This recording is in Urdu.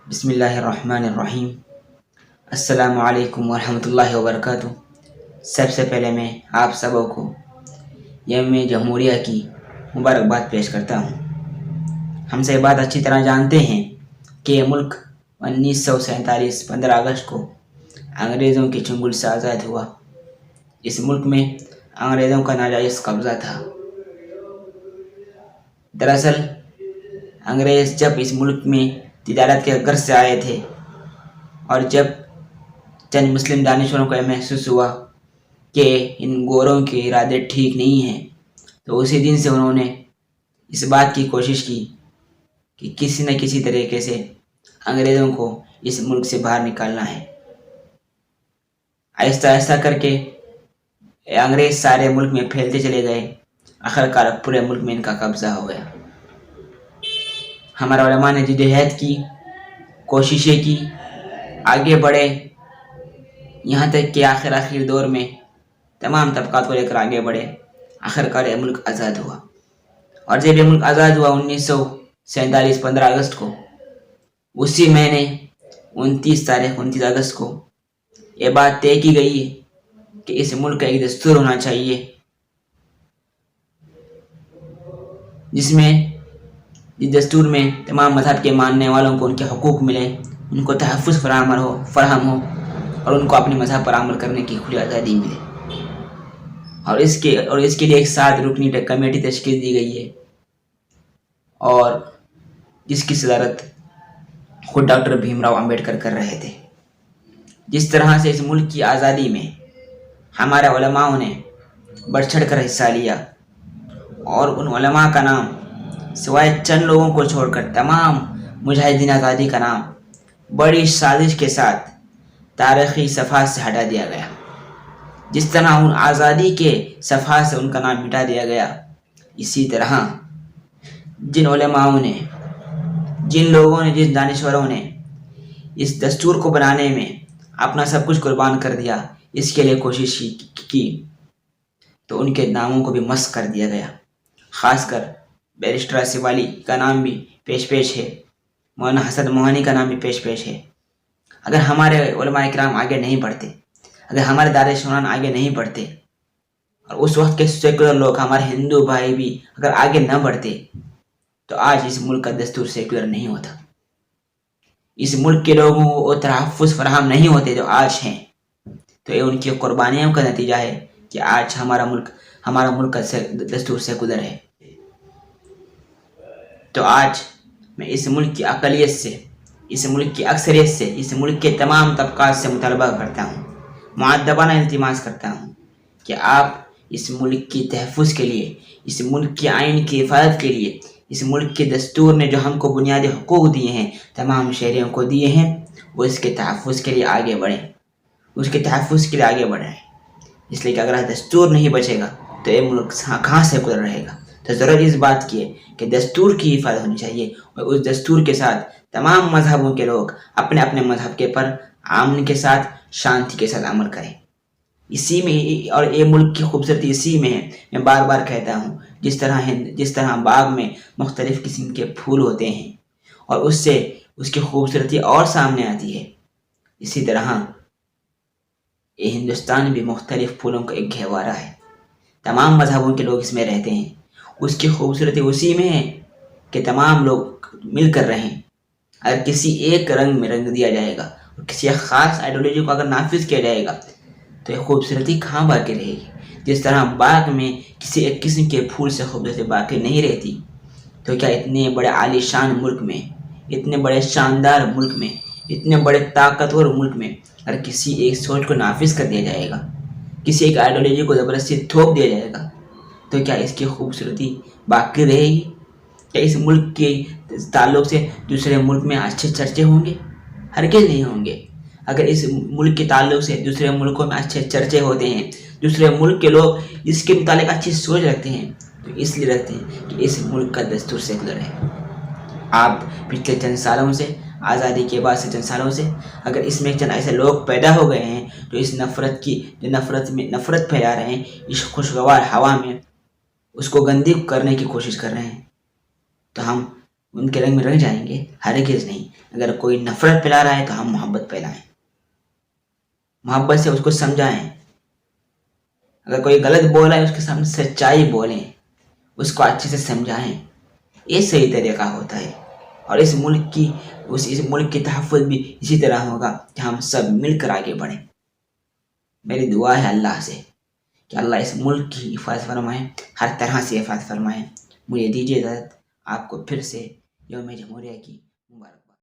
بسم اللہ الرحمن الرحیم۔ السلام علیکم ورحمۃ اللہ وبرکاتہ۔ سب سے پہلے میں آپ سبوں کو یوم جمہوریہ کی مبارکباد پیش کرتا ہوں۔ ہم سے بات اچھی طرح جانتے ہیں کہ یہ ملک 1947 15 اگست کو انگریزوں کے چنگل سے آزاد ہوا۔ اس ملک میں انگریزوں کا ناجائز قبضہ تھا۔ دراصل انگریز جب اس ملک میں تجارت کے غرض سے آئے تھے اور جب چند مسلم دانشوروں کو محسوس ہوا کہ ان گوروں کے ارادے ٹھیک نہیں ہیں، تو اسی دن سے انہوں نے اس بات کی کوشش کی کہ کسی نہ کسی طریقے سے انگریزوں کو اس ملک سے باہر نکالنا ہے۔ آہستہ آہستہ کر کے انگریز سارے ملک میں پھیلتے چلے گئے، آخرکار پورے ملک میں ان کا قبضہ ہو گیا۔ ہمارے علماء نے جدوجہد کی، کوششیں کی، آگے بڑھے، یہاں تک کہ آخر دور میں تمام طبقات کو لے کر آگے بڑھے، آخرکار یہ ملک آزاد ہوا۔ اور جب یہ ملک آزاد ہوا 1947 15 اگست کو، اسی مہینے 29 اگست کو یہ بات طے کی گئی ہے کہ اس ملک کا ایک دستور ہونا چاہیے جس دستور میں تمام مذہب کے ماننے والوں کو ان کے حقوق ملے، ان کو تحفظ فراہم ہو اور ان کو اپنے مذہب پر عمل کرنے کی کھلی آزادی ملے۔ اور اس کے لیے ایک 7 رکنی کمیٹی تشکیل دی گئی ہے، اور جس کی صدارت خود ڈاکٹر بھیم راؤ امبیڈکر کر رہے تھے۔ جس طرح سے اس ملک کی آزادی میں ہمارے علماء نے بڑھ چڑھ کر حصہ لیا، اور ان علماء کا نام سوائے چند لوگوں کو چھوڑ کر تمام مجاہدین آزادی کا نام بڑی سازش کے ساتھ تاریخی صفحات سے ہٹا دیا گیا۔ جس طرح ان آزادی کے صفحات سے ان کا نام مٹا دیا گیا، اسی طرح جن علماء نے، جن لوگوں نے، جن دانشوروں نے اس دستور کو بنانے میں اپنا سب کچھ قربان کر دیا، اس کے لیے کوشش کی، تو ان کے ناموں کو بھی مسخ کر دیا گیا۔ خاص کر بیرسٹر آصف علی کا نام بھی پیش ہے، مولانا حسن موہانی کا نام بھی پیش ہے۔ اگر ہمارے علماء کرام آگے نہیں بڑھتے، اگر ہمارے دانشوران آگے نہیں بڑھتے، اور اس وقت کے سیکولر لوگ، ہمارے ہندو بھائی بھی اگر آگے نہ بڑھتے، تو آج اس ملک کا دستور سیکولر نہیں ہوتا، اس ملک کے لوگوں کو وہ تحفظ فراہم نہیں ہوتے جو آج ہیں۔ تو یہ ان کی قربانیوں کا نتیجہ ہے کہ آج ہمارا ملک کا دستور سیکولر ہے۔ تو آج میں اس ملک کی اقلیت سے، اس ملک کی اکثریت سے، اس ملک کے تمام طبقات سے مطالبہ کرتا ہوں، مؤدبانہ التماس کرتا ہوں کہ آپ اس ملک کی تحفظ کے لیے، اس ملک کے آئین کی حفاظت کے لیے، اس ملک کے دستور نے جو ہم کو بنیادی حقوق دیے ہیں، تمام شہریوں کو دیے ہیں، وہ اس کے تحفظ کے لیے آگے بڑھیں، اس کے تحفظ کے لیے آگے بڑھیں۔ اس لیے کہ اگر دستور نہیں بچے گا تو یہ ملک کہاں سے گزر رہے گا۔ تو ضرورت اس بات کی ہے کہ دستور کی حفاظت ہونی چاہیے، اور اس دستور کے ساتھ تمام مذہبوں کے لوگ اپنے اپنے مذہب کے پر امن کے ساتھ، شانتی کے ساتھ عمل کریں۔ اسی میں، اور یہ ملک کی خوبصورتی اسی میں ہے۔ میں بار بار کہتا ہوں، جس طرح باغ میں مختلف قسم کے پھول ہوتے ہیں اور اس کی خوبصورتی اور سامنے آتی ہے، اسی طرح یہ ہندوستان بھی مختلف پھولوں کا ایک گہوارہ ہے۔ تمام مذہبوں کے لوگ اس میں رہتے ہیں، اس کی خوبصورتی اسی میں ہے کہ تمام لوگ مل کر رہیں۔ اگر کسی ایک رنگ میں رنگ دیا جائے گا اور کسی ایک خاص آئیڈیالوجی کو اگر نافذ کیا جائے گا، تو یہ خوبصورتی کہاں باقی رہے گی؟ جس طرح باغ میں کسی ایک قسم کے پھول سے خوبصورتی باقی نہیں رہتی، تو کیا اتنے بڑے عالی شان ملک میں، اتنے بڑے شاندار ملک میں، اتنے بڑے طاقتور ملک میں اگر کسی ایک سوچ کو نافذ کر دیا جائے گا، کسی ایک آئیڈیالوجی کو زبردستی تھوپ دیا جائے گا، تو کیا اس کی خوبصورتی باقی رہے گی؟ کیا اس ملک کے تعلق سے دوسرے ملک میں اچھے چرچے ہوں گے؟ ہرگز نہیں ہوں گے۔ اگر اس ملک کے تعلق سے دوسرے ملکوں میں اچھے چرچے ہوتے ہیں، دوسرے ملک کے لوگ اس کے متعلق اچھی سوچ رکھتے ہیں، تو اس لیے رکھتے ہیں کہ اس ملک کا دستور سیکولر ہے۔ آپ پچھلے چند سالوں سے، آزادی کے بعد سے چند سالوں سے، اگر اس میں چند ایسے لوگ پیدا ہو گئے ہیں جو اس نفرت پھیلا رہے ہیں، اس خوشگوار ہوا میں اس کو گندی کرنے کی کوشش کر رہے ہیں، تو ہم ان کے رنگ میں رنگ جائیں گے؟ ہرگز نہیں. اگر کوئی نفرت پھیلا رہا ہے تو ہم محبت پھیلائیں، محبت سے اس کو سمجھائیں. اگر کوئی غلط بول رہا ہے اس کے سامنے سچائی بولیں، اس کو اچھے سے سمجھائیں. یہ صحیح طریقہ ہوتا ہے. اور اس ملک کی تحفظ بھی اسی طرح ہوگا کہ ہم سب مل کر آگے بڑھیں. میری دعا ہے اللہ سے کہ اللہ اس ملک کی حفاظت فرمائے، ہر طرح سے حفاظت فرمائے. مجھے دیجیے اجازت. آپ کو پھر سے یوم جمہوریہ کی مبارک.